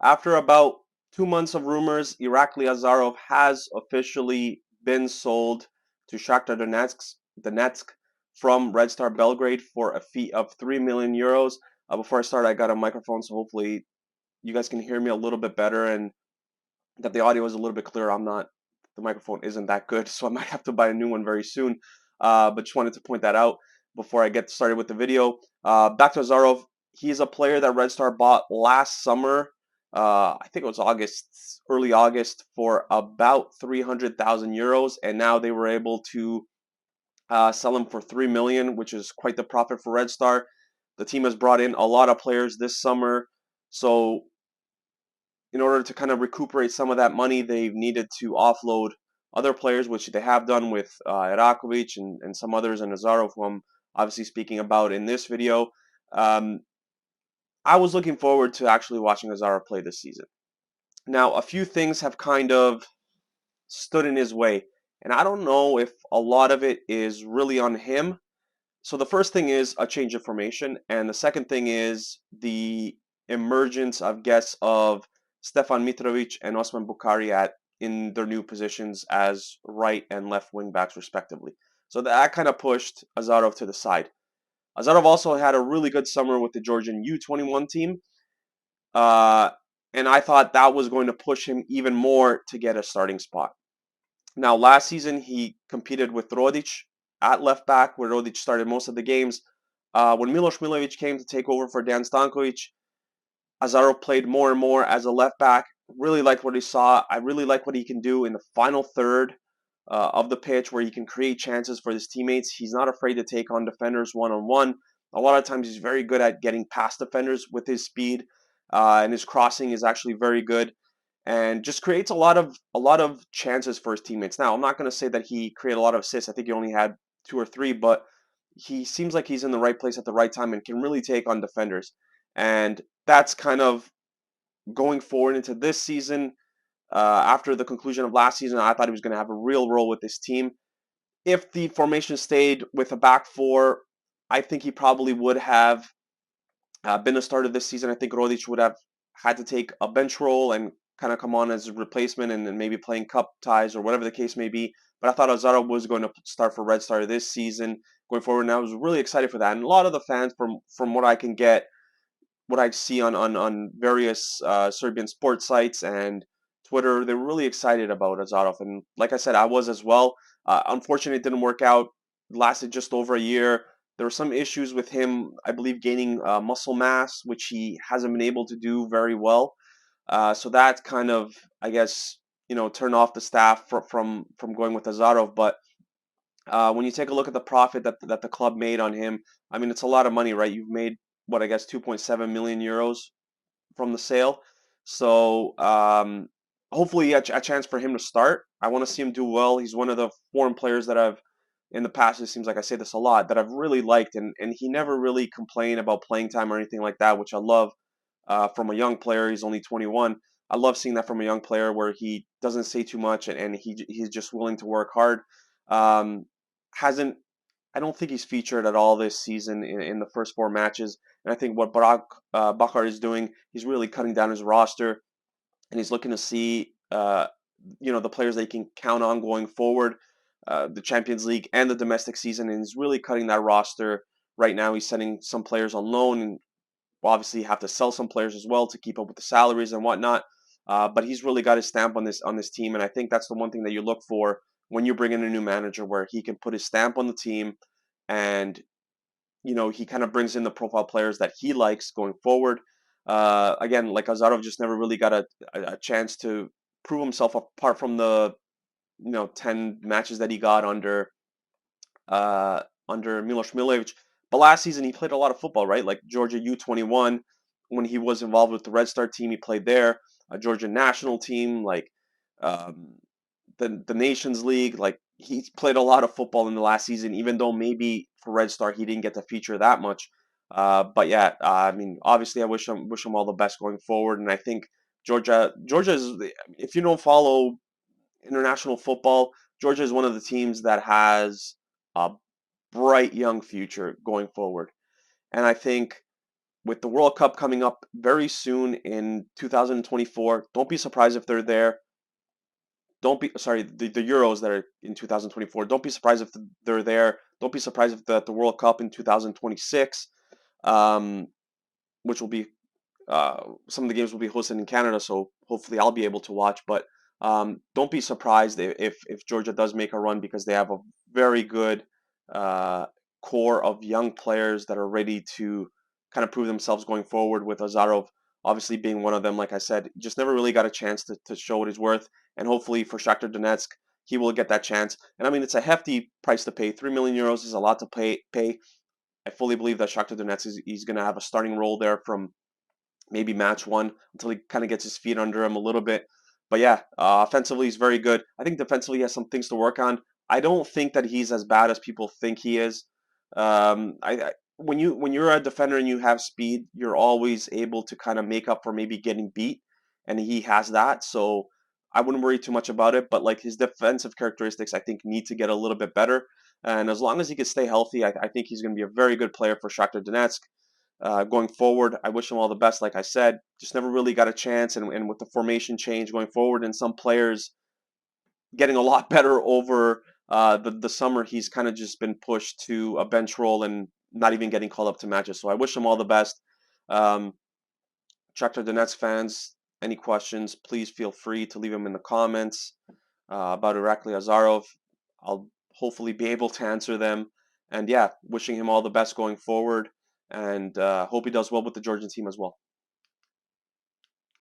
After about 2 months of rumors, Irakli Azarov has officially been sold to Shakhtar Donetsk from Red Star Belgrade for a fee of 3 million euros. Before I start, I got a microphone, so hopefully you guys can hear me a little bit better and that the audio is a little bit clearer. The microphone isn't that good, so I might have to buy a new one very soon. But just wanted to point that out before I get started with the video. Back to Azarov. He's a player that Red Star bought last summer. I think it was early August, for about 300,000 euros, and now they were able to sell him for 3 million, which is quite the profit for Red Star. The team has brought in a lot of players this summer, so in order to kind of recuperate some of that money, they've needed to offload other players, which they have done with Irakli and some others, and Azarov, who I'm obviously speaking about in this video. Um, I was looking forward to actually watching Azarov play this season. Now, a few things have kind of stood in his way, and I don't know if a lot of it is really on him. So the first thing is a change of formation, and the second thing is the emergence, I guess, of Stefan Mitrovic and Osman Bukhari in their new positions as right and left wing backs, respectively. So that kind of pushed Azarov to the side. Azarov also had a really good summer with the Georgian U21 team, uh, and I thought that was going to push him even more to get a starting spot. Now, last season he competed with Rodic at left back, where Rodic started most of the games. When Milos Milovic came to take over for Dan Stankovic, Azarov played more and more as a left back. Really liked what he saw. I really like what he can do in the final third of the pitch, where he can create chances for his teammates. He's not afraid to take on defenders one on one. A lot of times he's very good at getting past defenders with his speed, and his crossing is actually very good, and just creates a lot of chances for his teammates. Now, I'm not going to say that he created a lot of assists. I think he only had two or three, but he seems like he's in the right place at the right time and can really take on defenders. And that's kind of going forward into this season. After the conclusion of last season, I thought he was going to have a real role with this team. If the formation stayed with a back four, I think he probably would have been a starter this season. I think Rodic would have had to take a bench role and kind of come on as a replacement and maybe playing cup ties or whatever the case may be. But I thought Azarov was going to start for Red Star this season going forward, and I was really excited for that. And a lot of the fans, from what I can get, what I see on various Serbian sports sites and Twitter, they're really excited about Azarov. And like I said, I was as well. Unfortunately, it didn't work out. It lasted just over a year. There were some issues with him, I believe, gaining muscle mass, which he hasn't been able to do very well. So that kind of, I guess, turned off the staff from going with Azarov. But when you take a look at the profit that the club made on him, I mean, it's a lot of money, right? You've made what, I guess, 2.7 million euros from the sale. So hopefully a chance for him to start. I want to see him do well. He's one of the foreign players that I've in the past. It seems like I say this a lot, that I've really liked, and he never really complained about playing time or anything like that, which I love from a young player. He's only 21. I love seeing that from a young player where he doesn't say too much and he's just willing to work hard. Um, hasn't I don't think he's featured at all this season in the first four matches. And I think what Barak Bakar is doing, he's really cutting down his roster, and he's looking to see the players that he can count on going forward, the Champions League and the domestic season, and he's really cutting that roster right now. He's sending some players on loan, and we'll obviously have to sell some players as well to keep up with the salaries and whatnot. But he's really got his stamp on this team, and I think that's the one thing that you look for when you bring in a new manager, where he can put his stamp on the team, and he kind of brings in the profile players that he likes going forward. Again, like Azarov just never really got a chance to prove himself apart from the 10 matches that he got under Milos Milovic. But last season he played a lot of football, right? Like Georgia U21, when he was involved with the Red Star team, he played there. A Georgia national team, like um, the Nations League. Like he's played a lot of football in the last season, even though maybe for Red Star he didn't get to feature that much. But yeah, I mean, obviously I wish him all the best going forward, and I think Georgia is, if you don't follow international football, Georgia is one of the teams that has a bright young future going forward. And I think with the World Cup coming up very soon in 2024, don't be surprised if they're there. Don't be sorry, the Euros that are in 2024. Don't be surprised if they're there. Don't be surprised if the World Cup in 2026, um, which will be some of the games will be hosted in Canada, so hopefully I'll be able to watch. But don't be surprised if Georgia does make a run because they have a very good uh, core of young players that are ready to kind of prove themselves going forward. With Azarov obviously being one of them, like I said, just never really got a chance to show what he's worth, and hopefully for Shakhtar Donetsk he will get that chance. And I mean, it's a hefty price to pay. 3 million euros is a lot to pay. I fully believe that Shakhtar Donetsk he's going to have a starting role there from maybe match one until he kind of gets his feet under him a little bit. But yeah, offensively he's very good. I think defensively he has some things to work on. I don't think that he's as bad as people think he is. When you're a defender and you have speed, you're always able to kind of make up for maybe getting beat, and he has that. So I wouldn't worry too much about it. But like his defensive characteristics, I think need to get a little bit better. And as long as he can stay healthy, I think he's going to be a very good player for Shakhtar Donetsk going forward. I wish him all the best. Like I said, just never really got a chance. And with the formation change going forward and some players getting a lot better over the summer, he's kind of just been pushed to a bench role and not even getting called up to matches. So I wish him all the best. Um, Shakhtar Donetsk fans, any questions, please feel free to leave them in the comments about Irakli Azarov. I'll hopefully be able to answer them. And yeah, wishing him all the best going forward, and hope he does well with the Georgian team as well.